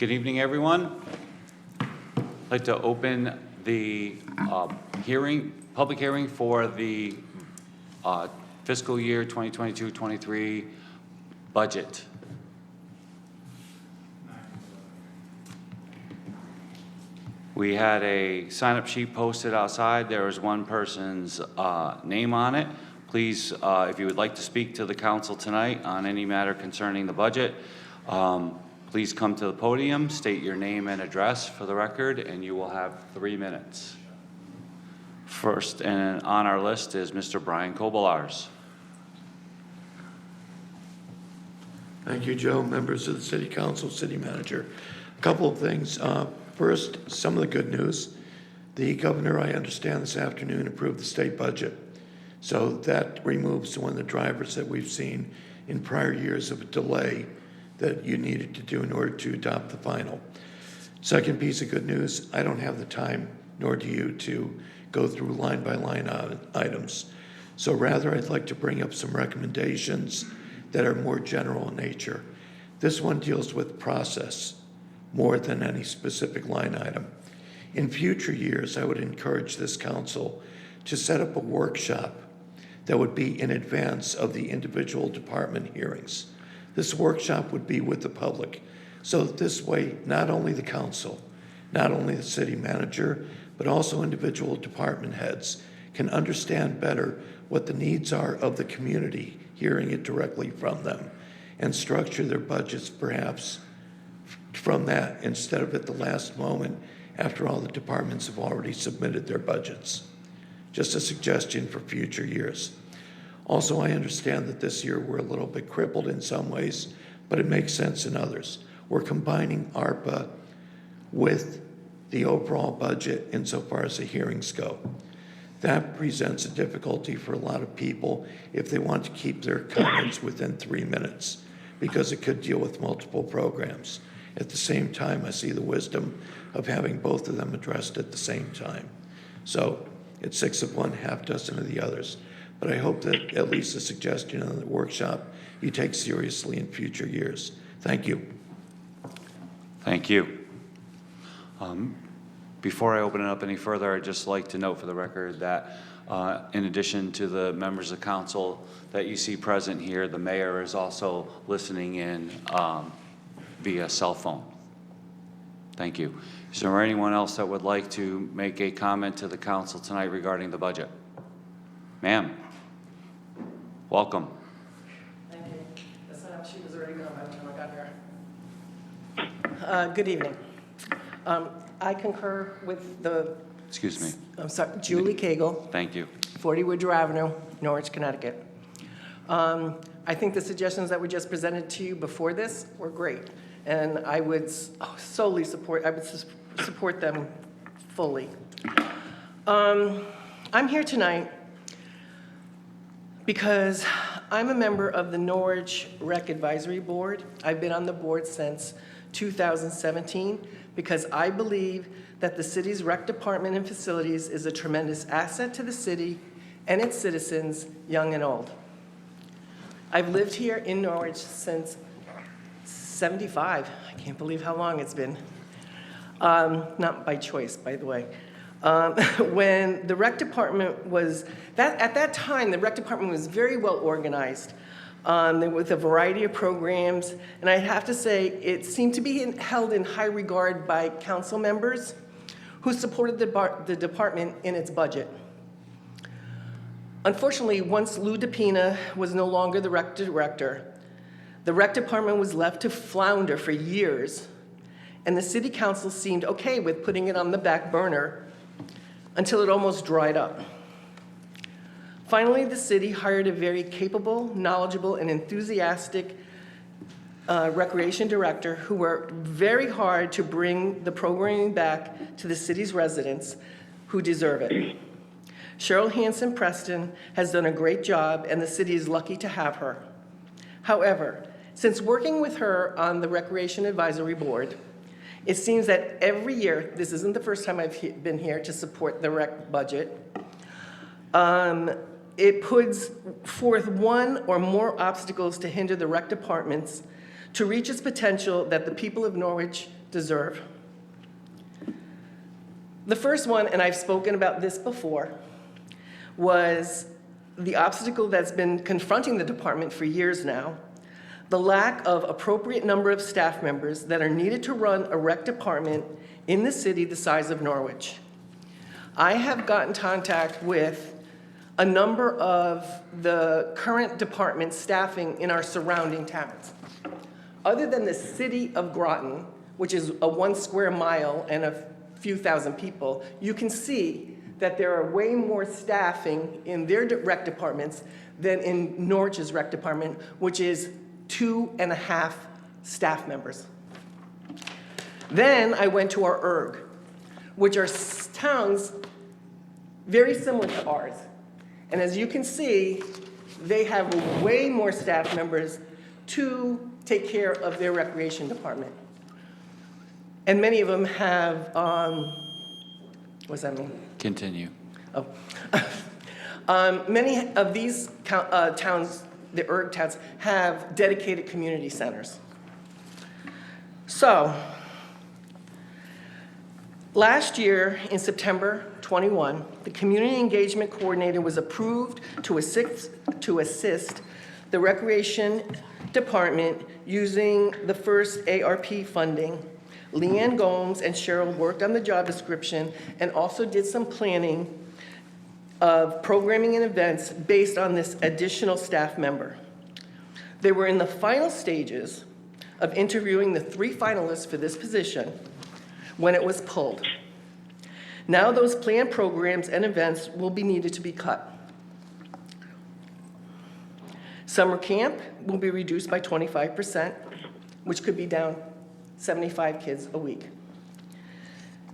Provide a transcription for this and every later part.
Good evening, everyone. I'd like to open the public hearing for the fiscal year 2022-23 budget. We had a sign-up sheet posted outside. There was one person's name on it. Please, if you would like to speak to the council tonight on any matter concerning the budget, please come to the podium, state your name and address for the record, and you will have 3 minutes. First and on our list is Mr. Brian Kobolars. Thank you, Joe. Members of the City Council, City Manager. A couple of things. First, some of the good news. The governor, I understand this afternoon, approved the state budget. So that removes one of the drivers that we've seen in prior years of a delay that you needed to do in order to adopt the final. Second piece of good news, I don't have the time, nor do you, to go through line by line items. So rather, I'd like to bring up some recommendations that are more general in nature. This one deals with process more than any specific line item. In future years, I would encourage this council to set up a workshop that would be in advance of the individual department hearings. This workshop would be with the public. So that this way, not only the council, not only the city manager, but also individual department heads can understand better what the needs are of the community, hearing it directly from them, and structure their budgets perhaps from that instead of at the last moment after all the departments have already submitted their budgets. Just a suggestion for future years. Also, I understand that this year we're a little bit crippled in some ways, but it makes sense in others. We're combining ARPA with the overall budget insofar as the hearings go. That presents a difficulty for a lot of people if they want to keep their comments within 3 minutes, because it could deal with multiple programs. At the same time, I see the wisdom of having both of them addressed at the same time. So it's 6 of one, half dozen of the others. But I hope that at least a suggestion on the workshop you take seriously in future years. Thank you. Thank you. Before I open it up any further, I'd just like to note for the record that in addition to the members of council that you see present here, the mayor is also listening in via cell phone. Thank you. Is there anyone else that would like to make a comment to the council tonight regarding the budget? Ma'am, welcome. Thank you. The sign-up sheet was already gone by the time I got here. Good evening. I concur with the... Excuse me. I'm sorry, Julie Cagle. Thank you. 40 Woodrow Avenue, Norwich, Connecticut. I think the suggestions that were just presented to you before this were great, and I would solely support, support them fully. I'm here tonight because I'm a member of the Norwich Rec Advisory Board. I've been on the board since 2017 because I believe that the city's rec department and facilities is a tremendous asset to the city and its citizens, young and old. I've lived here in Norwich since 75. I can't believe how long it's been. Not by choice, by the way. When the rec department was, at that time, the rec department was very well organized with a variety of programs, and I have to say, it seemed to be held in high regard by council members who supported the department in its budget. Unfortunately, once Lou DePina was no longer the rec director, the rec department was left to flounder for years, and the city council seemed okay with putting it on the back burner until it almost dried up. Finally, the city hired a very capable, knowledgeable, and enthusiastic recreation director who worked very hard to bring the programming back to the city's residents who deserve it. Cheryl Hansen Preston has done a great job, and the city is lucky to have her. However, since working with her on the Recreation Advisory Board, it seems that every year, this isn't the first time I've been here to support the rec budget, it puts forth one or more obstacles to hinder the rec departments to reach its potential that the people of Norwich deserve. The first one, and I've spoken about this before, was the obstacle that's been confronting the department for years now, the lack of appropriate number of staff members that are needed to run a rec department in the city the size of Norwich. I have gotten contact with a number of the current department staffing in our surrounding towns. Other than the city of Groton, which is a 1 square mile and a few thousand people, you can see that there are way more staffing in their rec departments than in Norwich's rec department, which is 2.5 staff members. Then I went to our ERG, which are towns very similar to ours. And as you can see, they have way more staff members to take care of their recreation department. And many of them have, what's that mean? Continue. Oh. Many of these towns, the ERG towns, have dedicated community centers. So, last year, in September 21, the Community Engagement Coordinator was approved to assist the Recreation Department using the first ARP funding. Leanne Gomes and Cheryl worked on the job description and also did some planning of programming and events based on this additional staff member. They were in the final stages of interviewing the 3 finalists for this position when it was pulled. Now those planned programs and events will be needed to be cut. Summer camp will be reduced by 25%, which could be down 75 kids a week.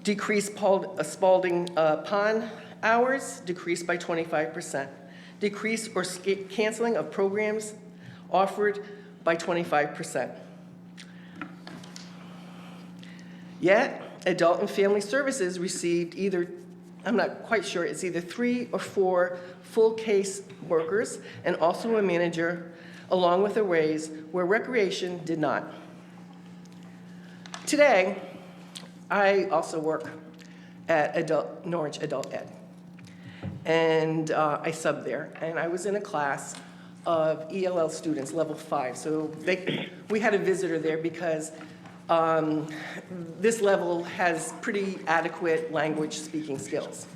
Decrease Spalding Pond hours, decreased by 25%. Decrease or canceling of programs offered by 25%. Yet, Adult and Family Services received either, I'm not quite sure, it's either 3 or 4 full case workers and also a manager, along with a raise, where Recreation did not. Today, I also work at Norwich Adult Ed. And I sub there, and I was in a class of ELL students, level 5. So we had a visitor there because this level has pretty adequate language speaking skills.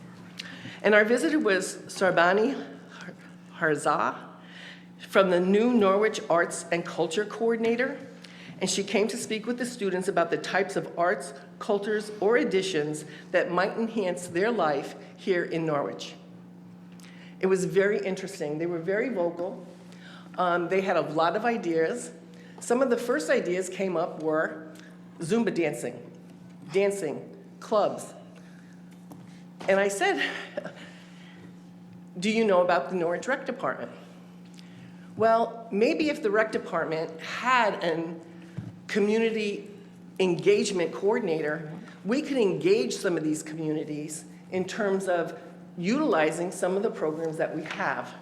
And our visitor was Sarbani Harzah from the new Norwich Arts and Culture Coordinator. And she came to speak with the students about the types of arts, cultures, or additions that might enhance their life here in Norwich. It was very interesting. They were very vocal. They had a lot of ideas. Some of the first ideas came up were Zumba dancing, clubs. And I said, do you know about the Norwich Rec Department? Well, maybe if the rec department had an community engagement coordinator, we could engage some of these communities in terms of utilizing some of the programs that we have.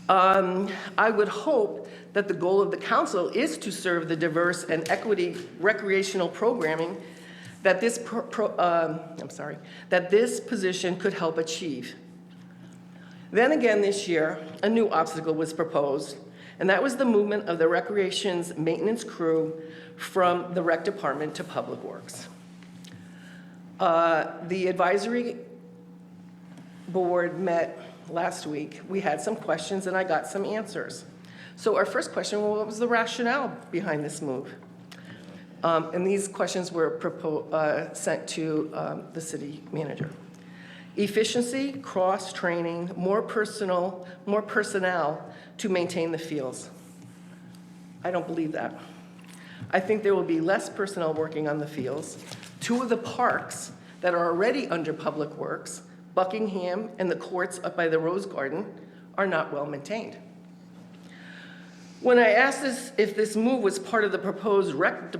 I would hope that the goal of the council is to serve the diverse and equity recreational programming that this position could help achieve. Then again this year, a new obstacle was proposed, and that was the movement of the recreation's maintenance crew from the rec department to Public Works. The advisory board met last week. We had some questions and I got some answers. So our first question, well, what was the rationale behind this move? And these questions were sent to the city manager. Efficiency, cross-training, more personnel to maintain the fields. I don't believe that. I think there will be less personnel working on the fields. 2 of the parks that are already under Public Works, Buckingham and the courts up by the Rose Garden, are not well maintained. When I asked if this move was part of the proposed rec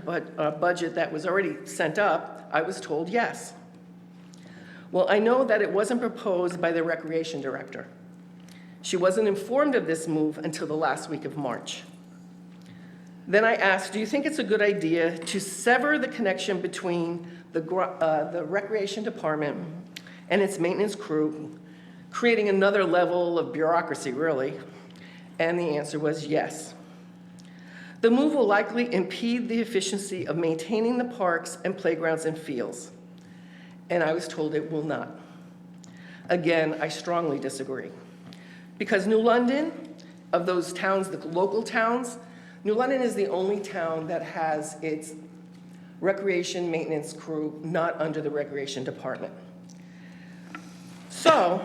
budget that was already sent up, I was told yes. Well, I know that it wasn't proposed by the recreation director. She wasn't informed of this move until the last week of March. Then I asked, do you think it's a good idea to sever the connection between the Recreation Department and its maintenance crew, creating another level of bureaucracy, really? And the answer was yes. The move will likely impede the efficiency of maintaining the parks and playgrounds and fields. And I was told it will not. Again, I strongly disagree. Because New London, of those towns, the local towns, New London is the only town that has its recreation maintenance crew not under the Recreation Department. So,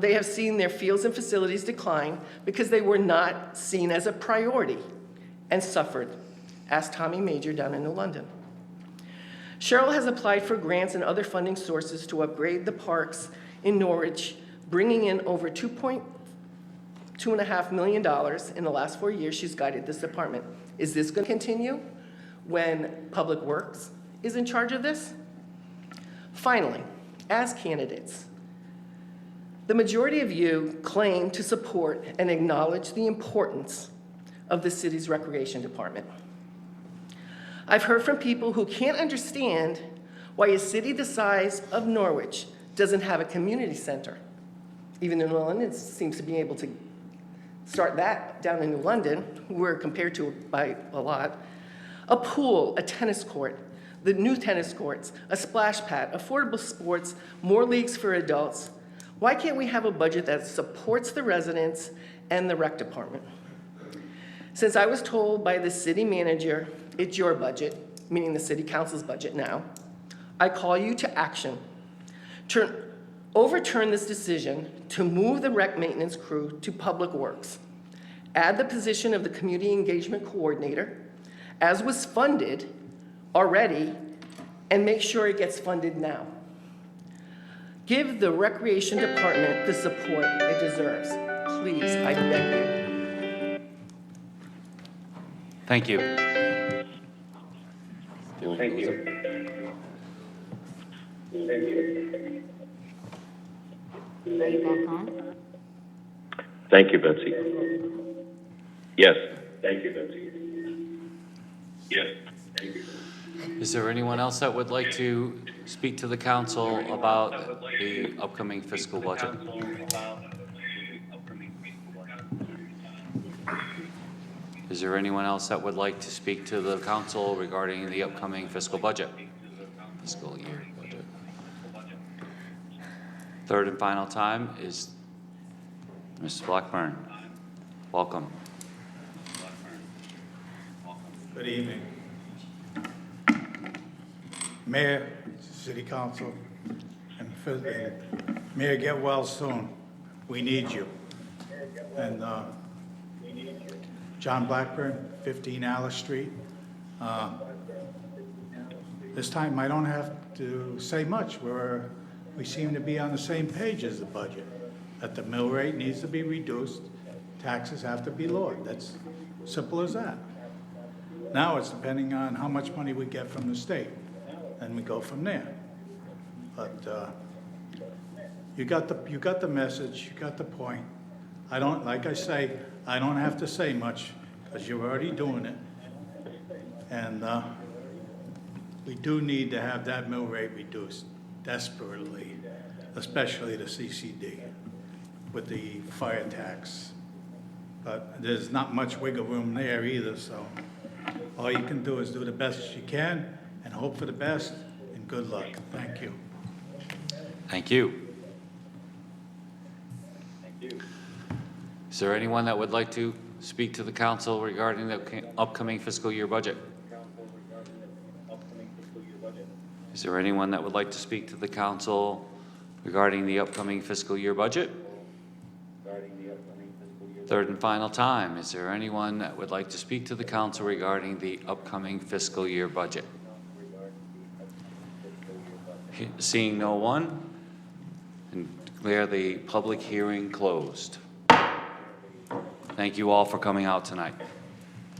they have seen their fields and facilities decline because they were not seen as a priority and suffered. Ask Tommy Major down in New London. Cheryl has applied for grants and other funding sources to upgrade the parks in Norwich, bringing in over $2.5 million in the last 4 years she's guided this department. Is this going to continue when Public Works is in charge of this? Finally, as candidates, the majority of you claim to support and acknowledge the importance of the city's recreation department. I've heard from people who can't understand why a city the size of Norwich doesn't have a community center. Even though New London seems to be able to start that down in New London, we're compared to by a lot. A pool, a tennis court, the new tennis courts, a splash pad, affordable sports, more leagues for adults. Why can't we have a budget that supports the residents and the rec department? Since I was told by the city manager, it's your budget, meaning the city council's budget now, I call you to action. Overturn this decision to move the rec maintenance crew to Public Works. Add the position of the community engagement coordinator, as was funded already, and make sure it gets funded now. Give the Recreation Department the support it deserves. Please, I beg you. Thank you. Thank you. Are you back on? Thank you, Betsy. Yes. Thank you, Betsy. Yes. Thank you. Is there anyone else that would like to speak to the council about the upcoming fiscal budget? Is there anyone else that would like to speak to the council regarding the upcoming fiscal budget? Fiscal year budget. Third and final time is Mrs. Blackburn. Welcome. Good evening. Mayor, City Council, and Mayor, get well soon. We need you. And John Blackburn, 15 Alice Street. This time I don't have to say much. We seem to be on the same page as the budget, that the mill rate needs to be reduced, taxes have to be lowered. That's simple as that. Now it's depending on how much money we get from the state, and we go from there. But you got the message, you got the point. Like I say, I don't have to say much because you're already doing it. And we do need to have that mill rate reduced desperately, especially the CCD with the fire tax. But there's not much wiggle room there either, so all you can do is do the best you can and hope for the best, and good luck. Thank you. Thank you. Is there anyone that would like to speak to the council regarding the upcoming fiscal year budget? Is there anyone that would like to speak to the council regarding the upcoming fiscal year budget? Third and final time, is there anyone that would like to speak to the council regarding the upcoming fiscal year budget? Seeing no one, and declare the public hearing closed. Thank you all for coming out tonight.